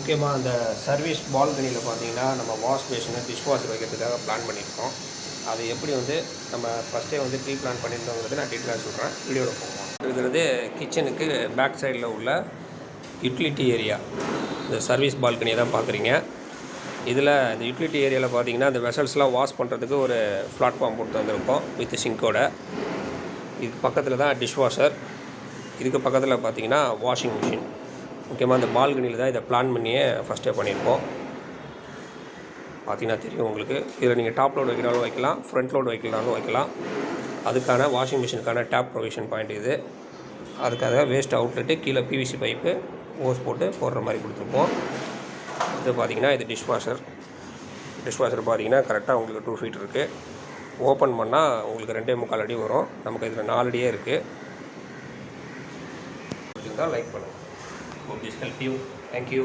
முக்கியமாக அந்த சர்வீஸ் பால்கனியில் பார்த்தீங்கன்னா நம்ம வாஷ் பேஷனை டிஷ் வாஷர் வைக்கிறதுக்காக பிளான் பண்ணியிருக்கோம். அது எப்படி நம்ம ஃபஸ்ட்டே ப்ரீ பிளான் பண்ணியிருந்தோங்கிறது நான் டீட்டெயிலாக சொல்கிறேன். வீடியோவில் போவோம். இருக்கிறது கிச்சனுக்கு பேக் சைடில் உள்ள யூட்டிலிட்டி ஏரியா. இந்த சர்வீஸ் பால்கனியை தான் பார்க்குறீங்க. இதில் இந்த யூட்டிலிட்டி ஏரியாவில் பார்த்தீங்கன்னா இந்த வெசல்ஸ்லாம் வாஷ் பண்ணுறதுக்கு ஒரு பிளாட்ஃபார்ம் போட்டு வந்திருக்கோம் வித் சிங்கோட. இதுக்கு பக்கத்தில் தான் டிஷ் வாஷர். இதுக்கு பக்கத்தில் பார்த்தீங்கன்னா வாஷிங் மிஷின். முக்கியமாக இந்த பால்கனியில் தான் இதை பிளான் பண்ணியே ஃபஸ்ட்டே பண்ணியிருக்கோம். பார்த்தீங்கன்னா தெரியும் உங்களுக்கு. இதில் நீங்கள் டாப் லோடு வைக்கிறாலும் வைக்கலாம், ஃப்ரண்ட் லோடு வைக்கலாலும் வைக்கலாம். அதுக்கான வாஷிங் மிஷினுக்கான டேப் ப்ரொவிஷன் பாயிண்ட் இது. அதுக்காக வேஸ்ட் அவுட்லெட்டு கீழே பிவிசி பைப்பு ஓஸ் போட்டு போடுற மாதிரி கொடுத்துருப்போம். இது பார்த்திங்கன்னா இது டிஷ் வாஷர். டிஷ் வாஷர் பார்த்திங்கன்னா கரெக்டாக உங்களுக்கு 2 ஃபீட் இருக்குது. ஓப்பன் பண்ணால் உங்களுக்கு 2.25 அடி வரும். நமக்கு இதில் 4 அடியே இருக்குது. லைக் பண்ணுங்கள். Hope this help you. Thank you.